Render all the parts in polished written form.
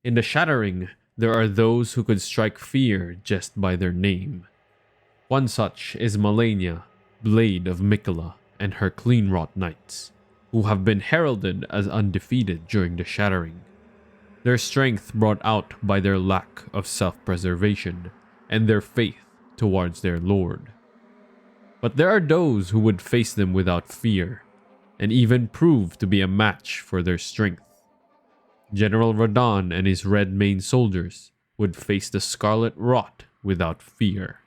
In the shattering, there are those who could strike fear just by their name. One such is Malenia, Blade of Mikola, and her clean-wrought knights, who have been heralded as undefeated during the shattering. Their strength brought out by their lack of self-preservation and their faith towards their lord. But there are those who would face them without fear, and even prove to be a match for their strength. General Radahn and his Redmane soldiers would face the Scarlet Rot without fear.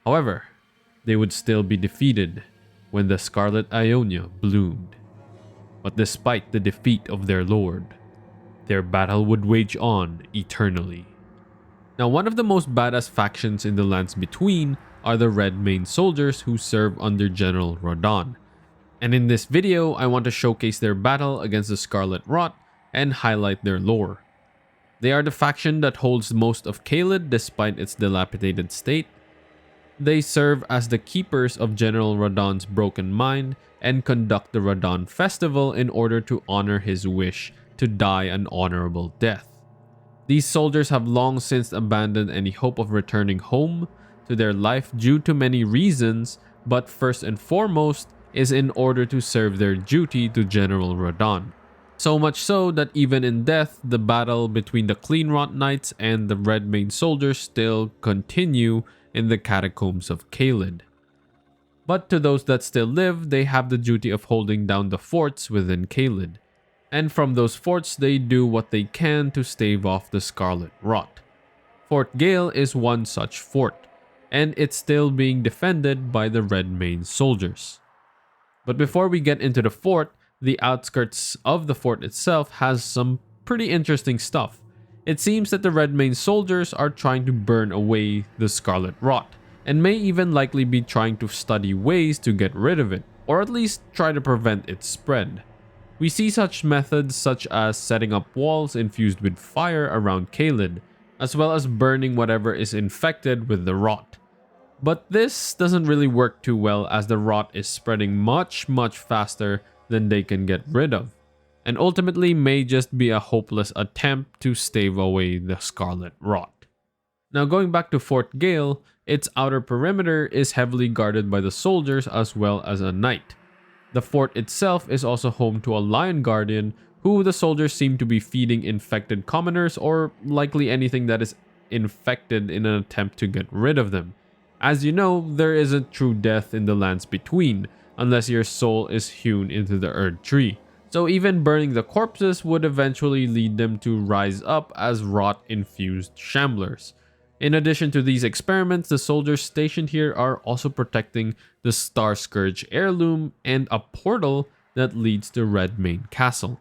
However, they would still be defeated when the Scarlet Ionia bloomed. But despite the defeat of their lord, their battle would wage on eternally. Now, one of the most badass factions in the lands between are the Redmane soldiers who serve under General Radahn. And in this video, I want to showcase their battle against the Scarlet Rot and highlight their lore. They are the faction that holds most of Caelid despite its dilapidated state. They serve as the keepers of General Radahn's broken mind and conduct the Radahn festival in order to honor his wish to die an honorable death. These soldiers have long since abandoned any hope of returning home to their life due to many reasons, but first and foremost is in order to serve their duty to General Radahn. So much so that even in death, the battle between the Cleanrot Knights and the Redmane soldiers still continue in the catacombs of Caelid. But to those that still live, they have the duty of holding down the forts within Caelid. And from those forts, they do what they can to stave off the Scarlet Rot. Fort Gael is one such fort, and it's still being defended by the Redmane soldiers. But before we get into the fort, the outskirts of the fort itself has some pretty interesting stuff. It seems that the Redmane soldiers are trying to burn away the Scarlet Rot, and may even likely be trying to study ways to get rid of it, or at least try to prevent its spread. We see such methods such as setting up walls infused with fire around Caelid, as well as burning whatever is infected with the rot. But this doesn't really work too well as the rot is spreading much faster than they can get rid of, and ultimately may just be a hopeless attempt to stave away the Scarlet Rot. Now going back to Fort Gael, its outer perimeter is heavily guarded by the soldiers as well as a knight. The fort itself is also home to a lion guardian who the soldiers seem to be feeding infected commoners or likely anything that is infected in an attempt to get rid of them. As you know, there isn't true death in the lands between, unless your soul is hewn into the Erd tree. So even burning the corpses would eventually lead them to rise up as rot-infused shamblers. In addition to these experiments, the soldiers stationed here are also protecting the Star Scourge heirloom and a portal that leads to Redmane Castle.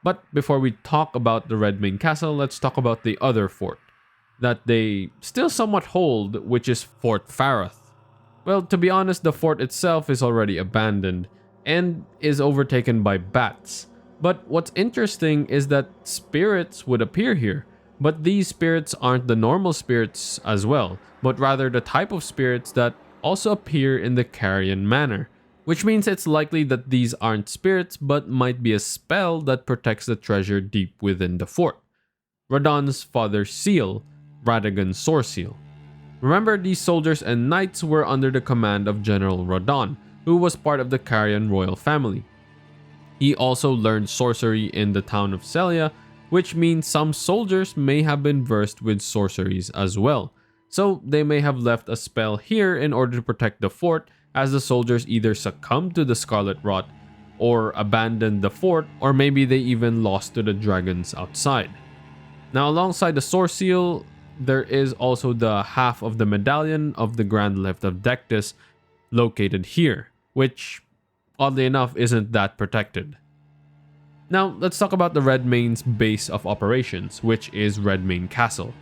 But before we talk about the Redmane Castle, let's talk about the other fort that they still somewhat hold, which is Fort Faroth. Well, to be honest, the fort itself is already abandoned and is overtaken by bats. But what's interesting is that spirits would appear here. But these spirits aren't the normal spirits as well, but rather the type of spirits that also appear in the Carrion Manor. Which means it's likely that these aren't spirits but might be a spell that protects the treasure deep within the fort. Radahn's father's seal, Radagon's Sword Seal. Remember, these soldiers and knights were under the command of General Radahn, who was part of the Carrion royal family. He also learned sorcery in the town of Celia, which means some soldiers may have been versed with sorceries as well. So they may have left a spell here in order to protect the fort, as the soldiers either succumbed to the Scarlet Rot or abandoned the fort, or maybe they even lost to the dragons outside. Now alongside the Sword Seal, there is also the half of the medallion of the Grand Lift of Dectus located here, which oddly enough isn't that protected. Now let's talk about the Redmane's base of operations, which is Redmane Castle.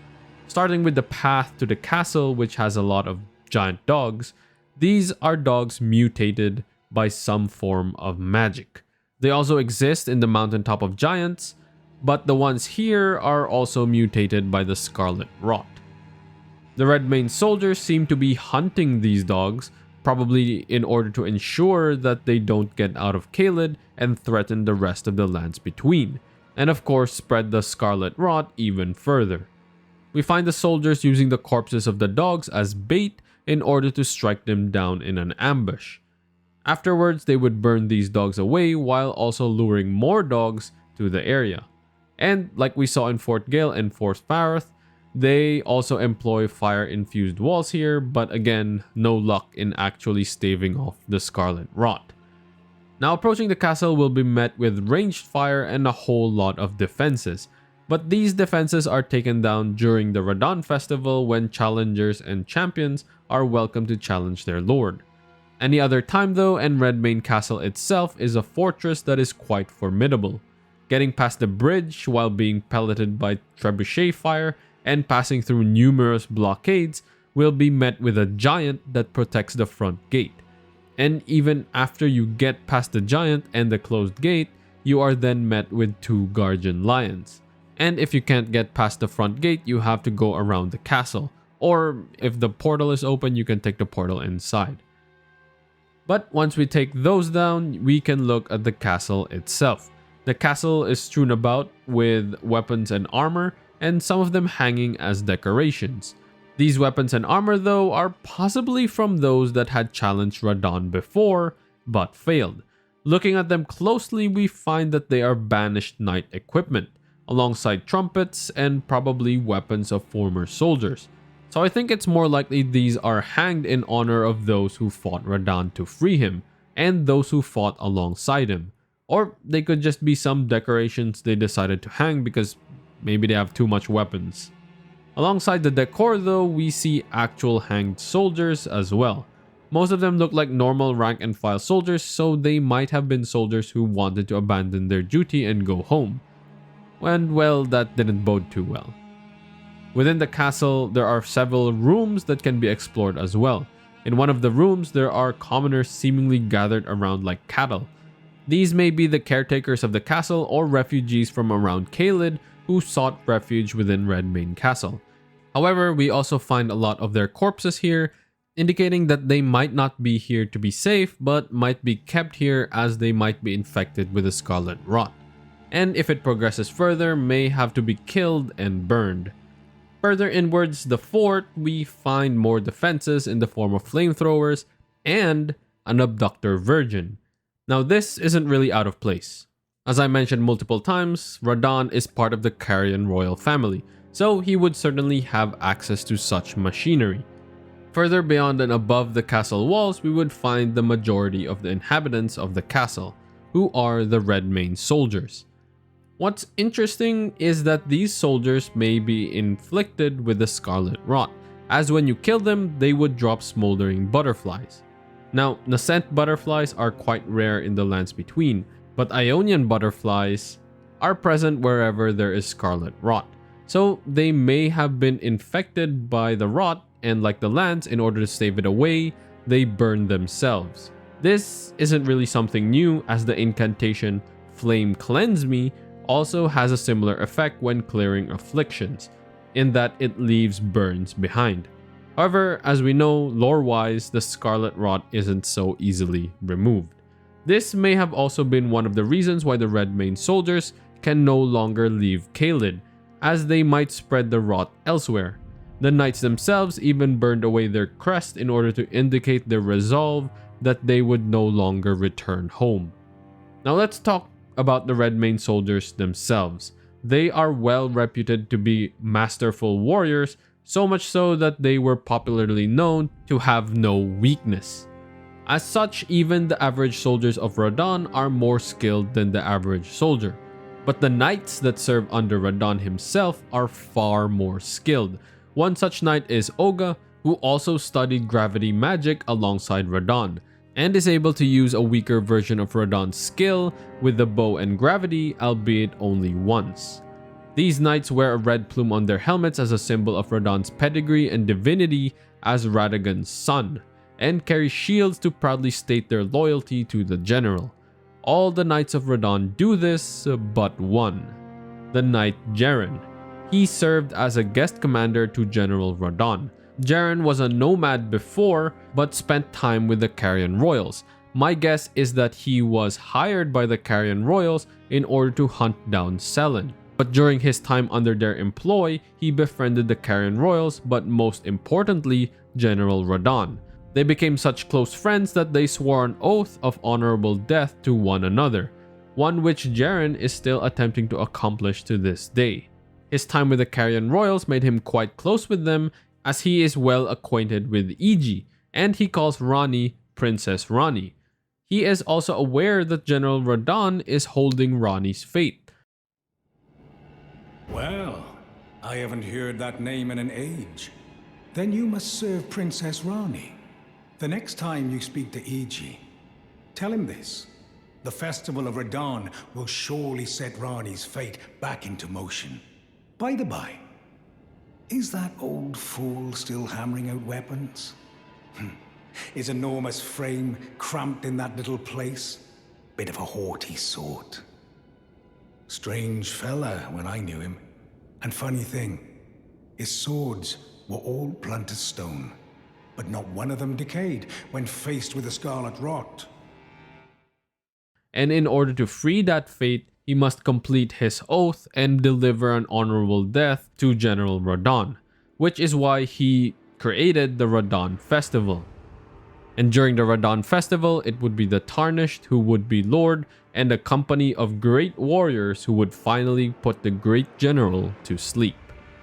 Starting with the path to the castle, which has a lot of giant dogs. These are dogs mutated by some form of magic. They also exist in the mountaintop of giants, but the ones here are also mutated by the Scarlet Rot. The Redmane soldiers seem to be hunting these dogs, probably in order to ensure that they don't get out of Caelid and threaten the rest of the lands between, and of course spread the scarlet rot even further. We find the soldiers using the corpses of the dogs as bait in order to strike them down in an ambush. Afterwards, they would burn these dogs away while also luring more dogs to the area. And like we saw in Fort Gael and Fort Faroth, they also employ fire-infused walls here, but again, no luck in actually staving off the scarlet rot. Now approaching the castle will be met with ranged fire and a whole lot of defenses, but these defenses are taken down during the Radahn festival when challengers and champions are welcome to challenge their lord. Any other time though, and Redmane Castle itself is a fortress that is quite formidable. Getting past the bridge while being pelleted by trebuchet fire and passing through numerous blockades will be met with a giant that protects the front gate. And even after you get past the giant and the closed gate, you are then met with 2 guardian lions. And if you can't get past the front gate, you have to go around the castle. Or if the portal is open, you can take the portal inside. But once we take those down, we can look at the castle itself. The castle is strewn about with weapons and armor, and some of them hanging as decorations. These weapons and armor though are possibly from those that had challenged Radahn before, but failed. Looking at them closely, we find that they are banished knight equipment, alongside trumpets and probably weapons of former soldiers. So I think it's more likely these are hanged in honor of those who fought Radahn to free him, and those who fought alongside him. Or they could just be some decorations they decided to hang because maybe they have too much weapons. Alongside the decor though, we see actual hanged soldiers as well. Most of them look like normal rank and file soldiers, so they might have been soldiers who wanted to abandon their duty and go home. And well, that didn't bode too well. Within the castle, there are several rooms that can be explored as well. In one of the rooms, there are commoners seemingly gathered around like cattle. These may be the caretakers of the castle or refugees from around Caelid who sought refuge within Redmane Castle. However, we also find a lot of their corpses here, indicating that they might not be here to be safe, but might be kept here as they might be infected with the scarlet rot. And if it progresses further, may have to be killed and burned. Further inwards the fort, we find more defenses in the form of flamethrowers and an abductor virgin. Now this isn't really out of place. As I mentioned multiple times, Radahn is part of the Carian royal family, so he would certainly have access to such machinery. Further beyond and above the castle walls, we would find the majority of the inhabitants of the castle, who are the Redmane soldiers. What's interesting is that these soldiers may be inflicted with the scarlet rot, as when you kill them, they would drop smoldering butterflies. Now, nascent butterflies are quite rare in the lands between, but Ionian butterflies are present wherever there is scarlet rot. So they may have been infected by the rot, and like the lands, in order to save it away, they burn themselves. This isn't really something new, as the incantation Flame Cleanse Me also has a similar effect when clearing afflictions, in that it leaves burns behind. However, as we know, lore-wise, the scarlet rot isn't so easily removed. This may have also been one of the reasons why the Redmane soldiers can no longer leave Caelid, as they might spread the rot elsewhere. The knights themselves even burned away their crest in order to indicate their resolve that they would no longer return home. Now let's talk about the Redmane soldiers themselves. They are well reputed to be masterful warriors, so much so that they were popularly known to have no weakness. As such, even the average soldiers of Radahn are more skilled than the average soldier. But the knights that serve under Radahn himself are far more skilled. One such knight is Oga, who also studied gravity magic alongside Radahn, and is able to use a weaker version of Radahn's skill with the bow and gravity, albeit only once. These knights wear a red plume on their helmets as a symbol of Radahn's pedigree and divinity as Radagon's son, and carry shields to proudly state their loyalty to the general. All the knights of Radahn do this, but one, the knight Jerren. He served as a guest commander to General Radahn. Jerren was a nomad before, but spent time with the Carian royals, My guess is that he was hired by the Carian royals in order to hunt down Selen. But during his time under their employ, he befriended the Carian royals, but most importantly, General Radahn. They became such close friends that they swore an oath of honorable death to one another, one which Jerren is still attempting to accomplish to this day. His time with the Carian royals made him quite close with them, as he is well acquainted with Iji, and he calls Ranni Princess Ranni. He is also aware that General Radahn is holding Ranni's fate. Well, I haven't heard that name in an age. Then you must serve Princess Ranni. The next time you speak to Iji, tell him this. The Festival of Radahn will surely set Ranni's fate back into motion. By the by, is that old fool still hammering out weapons? His enormous frame cramped in that little place? Bit of a haughty sort. Strange fella when I knew him. And funny thing, his swords were all blunt as stone, but not one of them decayed when faced with the scarlet rot. And in order to free that fate, he must complete his oath and deliver an honorable death to General Radahn, which is why he created the Radahn Festival. And during the Radahn Festival, it would be the Tarnished who would be Lord, and a company of great warriors who would finally put the great general to sleep,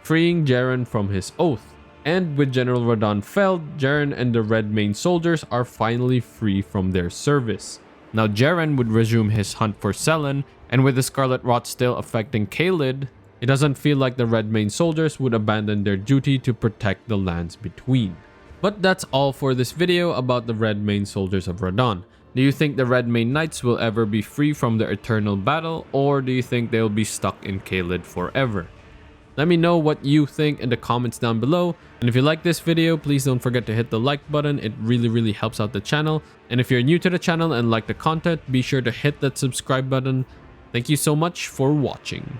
freeing Jerren from his oath. And with General Radahn felled, Jerren and the Redmane soldiers are finally free from their service. Now Jerren would resume his hunt for Selen, and with the scarlet rot still affecting Caelid, it doesn't feel like the Redmane soldiers would abandon their duty to protect the lands between. But that's all for this video about the Redmane soldiers of Radahn. Do you think the Redmane knights will ever be free from the eternal battle, or do you think they'll be stuck in Caelid forever? Let me know what you think in the comments down below. And if you like this video, please don't forget to hit the like button. It really helps out the channel. And if you're new to the channel and like the content, be sure to hit that subscribe button. Thank you so much for watching.